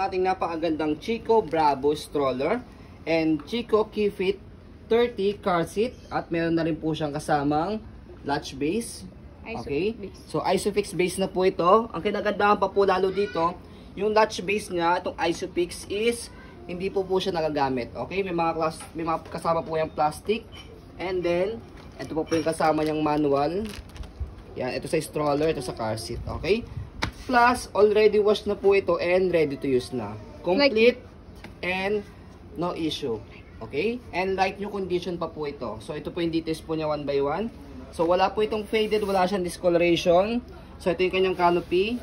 ating napakagandang Chico Bravo stroller and Chico Keyfit 30 car seat at meron na rin po siyang kasamang latch base. Okay? So Isofix base na po ito. Ang kinagandahan pa po lalo dito, yung latch base niya, itong Isofix is hindi po siya nagagamit. Okay? May mga kasama po yung plastic. And then ito po yung kasama niyang manual. Yan, ito sa stroller, ito sa car seat. Okay? Plus, already washed na po ito and ready to use na. Complete and no issue. Okay? And like new condition pa po ito. So, ito po yung details po niya one by one. So, wala po itong faded, wala siyang discoloration. So, ito yung kanyang canopy.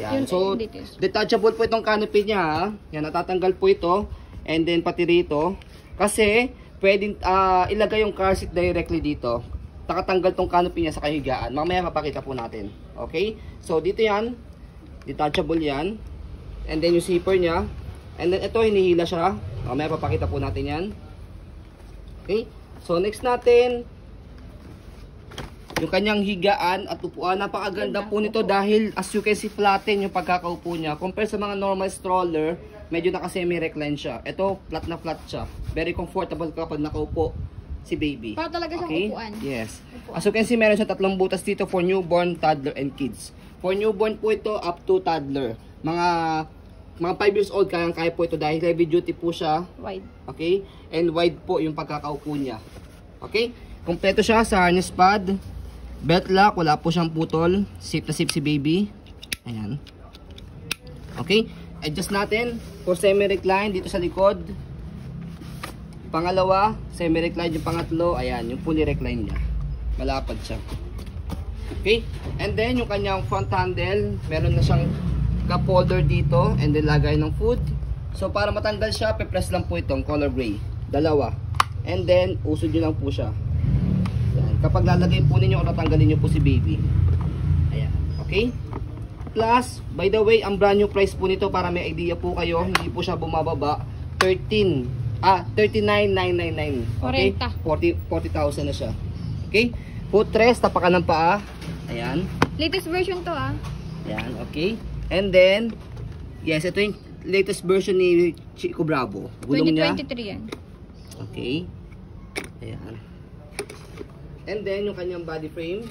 Yan. So, detachable po itong canopy niya. Ha? Yan, natatanggal po ito. And then, pati rito. Kasi, pwedeng ilagay yung car seat directly dito. Nakatanggal tong canopy niya sa kahigaan. Mamaya mapakita po natin. Okay? So, dito yan. Detachable yan. And then, yung zipper niya. And then, ito, hinihila siya. Mamaya papakita po natin yan. Okay? So, next natin, yung kanyang higaan at upuan. Napakaganda po nito dahil as you can see, flatten yung pagkakaupo niya. Compare sa mga normal stroller, medyo naka-semi-recline siya. Ito, flat na flat siya. Very comfortable kapag nakaupo si baby. Para talaga siyang upuan. Yes. As you can see, meron siya 3 butas dito for newborn, toddler, and kids. For newborn po ito, up to toddler. Mga 5 years old, kaya po ito dahil heavy duty po siya. Wide. Okay? And wide po yung pagkakaupo niya. Okay? Kompleto siya sa harness pad. Belt lock, wala po siyang putol. Safe na safe si baby. Ayan. Okay? Adjust natin for semi-recline dito sa likod. Pangalawa, semi-recline yung pangatlo. Ayan, yung fully recline niya. Malapad siya. Okay? And then, yung kanyang front handle, meron na siyang cup holder dito. And then, lagay ng food. So, para matanggal siya, pe-press lang po itong color gray. Dalawa. And then, usod nyo lang po siya. Ayan. Kapag lalagay po ninyo o natanggalin nyo po si baby. Ayan. Okay? Plus, by the way, ang brand new price po nito para may idea po kayo, hindi po siya bumababa. 39,999. Okay? 40,000 na siya. Okay? Footrest, tapakan ng paa. Ayan. Latest version to Ayan, okay. And then, yes, ito yung latest version ni Chico Bravo. Gulong 2023 yan. Okay. Ayan. And then, yung kanyang body frame.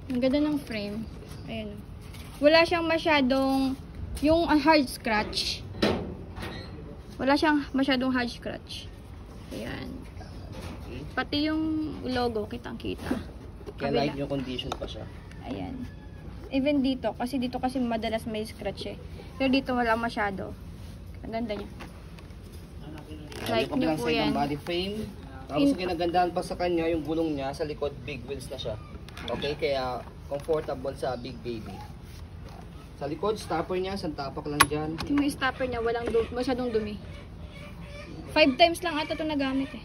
Ang ganda ng frame. Ayan. Wala siyang masyadong yung hard scratch. Wala siyang masyadong hard scratch. Ayan. Pati yung logo, kitang-kita. Kaya light yung condition pa siya. Ayan. Even dito, kasi dito kasi madalas may scratch eh. Pero dito wala masyado. Ang ganda niya. Like nyo po yan. Body frame. Tapos ang kinagandahan pa sa kanya, yung gulong niya sa likod, big wheels na siya. Okay, kaya comfortable sa big baby. Sa likod, stopper niya, isang tapak lang dyan. Yung stopper niya, walang masyadong dumi. 5 times lang ata ito nagamit eh.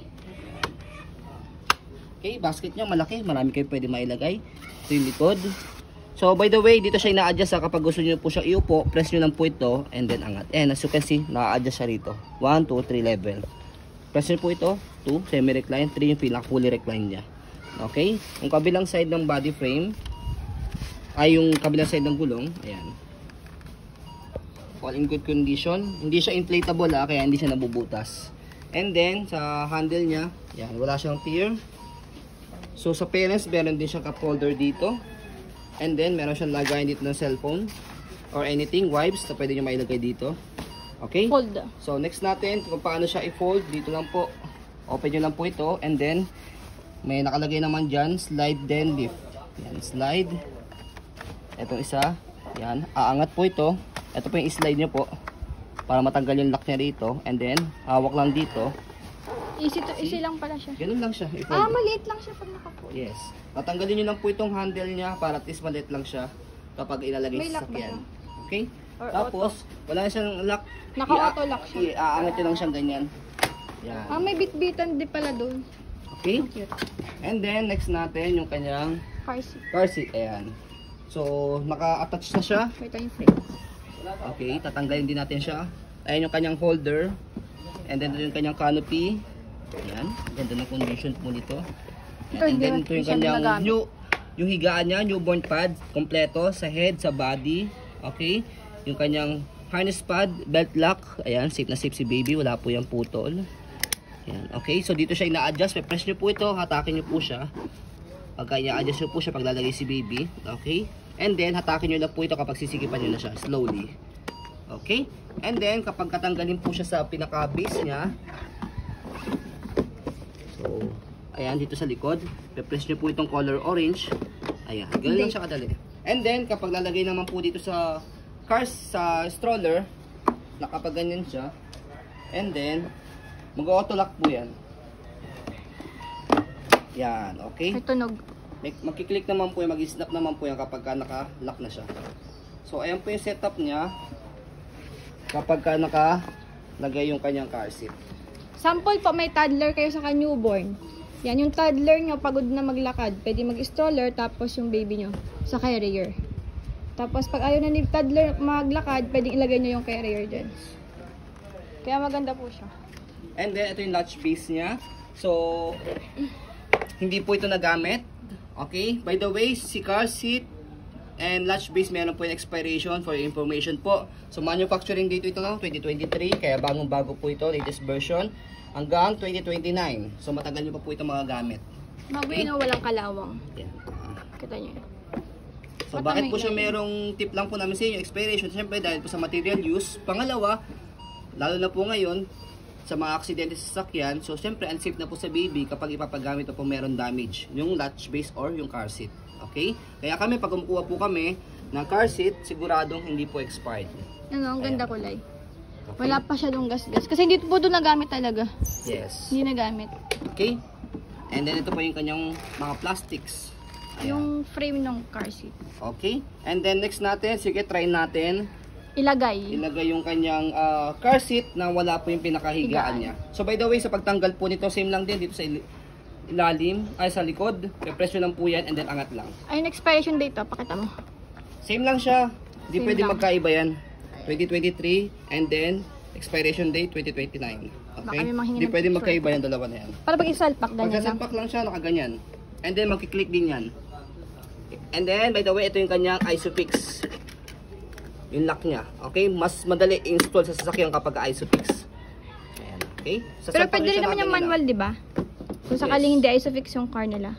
Okay, basket niya malaki. Marami kayo pwede mailagay. Ito yung likod. So, by the way, dito siya ina-adjust kapag gusto niyo po siya iupo, press niyo lang po ito, and then angat. And as you can see, na-adjust siya rito. 1, 2, 3 level. Press niyo po ito, 2, semi-recline, 3 yung pinaka-fully recline niya. Okay? Yung kabilang side ng body frame, ay yung kabilang side ng gulong, ayan. All in good condition. Hindi siya inflatable kaya hindi siya nabubutas. And then, sa handle niya, yan, wala siyang tear. So, sa parents, meron din siyang cup holder dito. And then, meron siyang lagayan dito ng cellphone or anything, wipes, na pwede nyo mailagay dito. Okay? Fold. So, next natin, kung paano siya i-fold, dito lang po. Open nyo lang po ito. And then, may nakalagay naman dyan, slide then lift. Yan, slide. Itong isa. Yan, aangat po ito. Ito po yung slide nyo po. Para matanggal yung lock niya dito. And then, hawak lang dito. Easy lang pala siya. Ganun lang siya. Maliit lang siya pag nakapo. Yes. Tatanggalin nyo lang po itong handle niya para at least maliit lang siya kapag ilalagay sa sasakyan. Okay? Or tapos, wala siyang lock. Naka-auto lock siya. Iaangat nyo lang siyang ganyan. Yan. May bit-bitan di pala doon. Okay? And then, next natin yung kanyang car seat. Ayan. So, naka-attach na siya. Ito yung frame. Okay, tatanggalin din natin siya. Ayan yung kanyang holder. And then, ito yung kanyang canopy. Ayan. Ganda ng condition po nito. And then, ito yung kanyang yung higaan niya, newborn pad. Kompleto sa head, sa body. Okay. Yung kanyang harness pad, belt lock. Ayan, safe na safe si baby. Wala po yung putol. Ayan, okay. So, dito siya ina-adjust. Press nyo po ito. Hatakin nyo po siya. Pagka ina-adjust nyo po siya paglalagay si baby. Okay. And then, hatakin nyo lang po ito kapag sisikipan nyo na siya. Slowly. Okay. And then, kapag katanggalin po siya sa pinaka-base niya. So, ayan, dito sa likod. Press nyo po itong color orange. Ayan, ganun lang siya kadali. And then, kapag lalagay naman po dito sa sa stroller, nakapaganyan siya. And then, mag-auto lock po yan. Yan, okay? May tunog. Magkiklik naman po yan, mag-snap naman po yan kapag naka-lock na siya. So, ayan po yung setup niya kapag naka-lagay yung kanyang car seat. Sample po, may toddler kayo sa newborn. Yan, yung toddler nyo, pagod na maglakad, pwede mag-stroller, tapos yung baby nyo sa carrier. Tapos, pag ayaw na ni toddler maglakad, pwede ilagay nyo yung carrier dyan. Kaya maganda po siya. And then, ito yung latch base niya. So, hindi po ito nagamit. Okay? By the way, si car seat and latch base, meron po yung expiration for your information po. So, manufacturing date ito no, 2023. Kaya bagong-bago po ito, latest version. Hanggang 2029. So, matagal nyo pa po ito magagamit. Mabuhay na walang kalawang. Yan. Kita nyo. So, bakit po siya merong tip lang po namin sa inyo, expiration? Siyempre, dahil po sa material use. Pangalawa, lalo na po ngayon, sa mga aksidente sa sasakyan, so, siyempre, unsafe na po sa baby kapag ipapagamit na po meron damage. Yung latch base or yung car seat. Okay? Kaya kami, pag kumukuha po kami ng car seat, siguradong hindi po expired. Ano, ang ganda kulay. Okay. Wala pa siya dong gas-gas. Kasi hindi po ito nagamit talaga. Yes. Hindi nagamit. Okay? And then ito po yung kanyang mga plastics. Ayan. Yung frame ng car seat. Okay? And then next natin, sige try natin. Ilagay Yung kanyang car seat na wala po yung pinakahigaan niya. So by the way, sa pagtanggal po nito, same lang din dito sa ilalim, ay sa likod. Repress nyo lang po yan and then angat lang. Ay, yung expiration date, pakita mo. Same lang siya. Hindi Same pwede lang. magkaiba yan. 2023 and then expiration date 2029. Baka Okay? may manghingi Hindi ng pwede picture. magkaiba yan, dalawa na yan. Para pag isalpak, ganyan lang. Pagkasalpak lang siya, nakaganyan. And then magkiklik din yan. And then, by the way, ito yung kanyang ISOFIX. Yung lock niya. Okay? Mas madali install sa sasakyan kapag ISOFIX. Ayan. Okay? Pero pwede rin naman yung manual, di ba? Kung sakaling hindi ISOFIX yung car nila.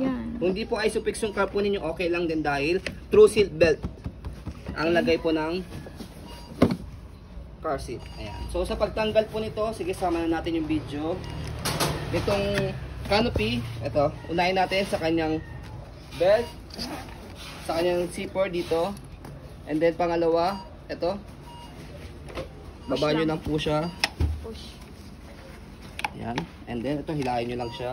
Yan. Kung hindi po ISOFIX yung car po ninyo, okay lang din dahil true seat belt ang lagay po ng car seat. Ayan. So, sa pagtanggal po nito, sige, sama na natin yung video. Itong canopy, ito, unahin natin sa kanyang belt, sa kanyang zipper dito. And then, pangalawa, ito. Baba nyo lang po siya. Push. Ayan. And then, ito, hilahin nyo lang siya.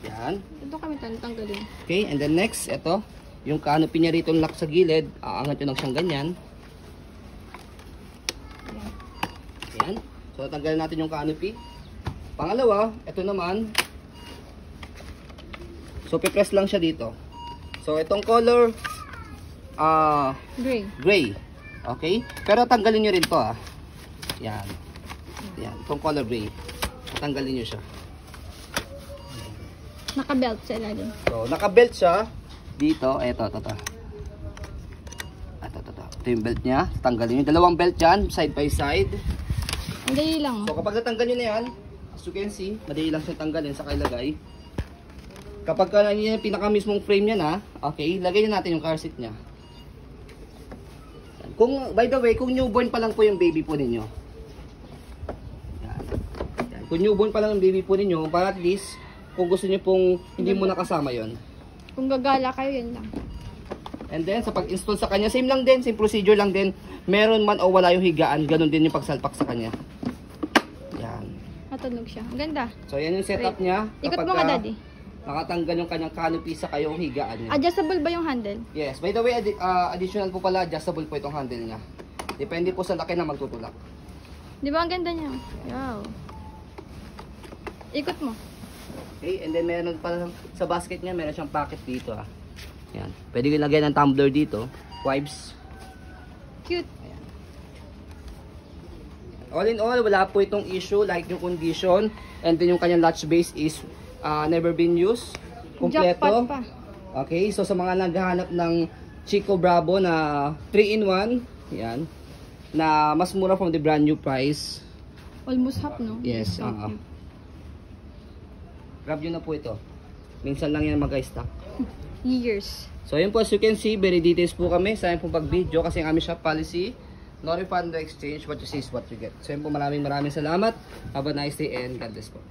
Ayan. Ito kami tanggalin. Okay, and then next, ito. Yung canopy niya rito lock sa gilid, aangat nyo lang siyang ganyan. Ayan. So, tatanggalin natin yung canopy. Pangalawa, ito naman. So, pipress lang siya dito. So, itong color, gray. Okay? Pero tanggalin nyo rin to, Yan. Yan. Itong color gray. Tanggalin nyo siya. Naka-belt sa ilalim. So, naka-belt siya. Dito, ito. Ito yung belt niya. Tanggalin nyo. Dalawang belt yan, side by side. Hindi lang. So, kapag natanggal nyo na yan, as you can see, madali lang siya tanggalin sa ilagay. Kapag yan yung pinaka mismong frame niya na, okay, lagay na natin yung car seat niya. Kung, by the way, kung newborn pa lang po yung baby po ninyo. Yan. Yan. Kung newborn pa lang yung baby po ninyo, para at least, kung gusto niyo pong hindi mo nakasama yon. Kung gagala kayo, yan lang. And then, sa pag-install sa kanya, same lang din, same procedure lang din. Meron man o wala yung higaan, ganun din yung pagsalpak sa kanya. Yan. Natunog siya. Ang ganda. So, yan yung setup niya. Ikot mo nga, daddy. Nakatanggal yung kanyang canopy sa kayong higaan niya. Adjustable ba yung handle? Yes. By the way, additional po pala, adjustable po itong handle niya. Depende po sa laki na magtutulak. Di ba ang ganda niya? Wow. Ikot mo. Okay, and then meron pa sa basket niya, meron siyang pocket dito Yan. Pwede ko lagyan ng tumbler dito. Wipes. Cute. Ayan. All in all, wala po itong issue like yung condition. And then yung kanyang latch base is never been used. Kompleto. Jackpot pa. Okay, so sa mga naghahanap ng Chico Bravo na 3-in-1, yan. na mas mura from the brand new price. Almost half, no? Yes, grab nyo na po ito. Minsan lang yan mag-stock. Years. So yun po, as you can see, very details po kami sa po pag-video kasi ang aming shop policy, no refund, no exchange, what you see is what you get. So yun po, maraming salamat. Have a nice day and God bless po.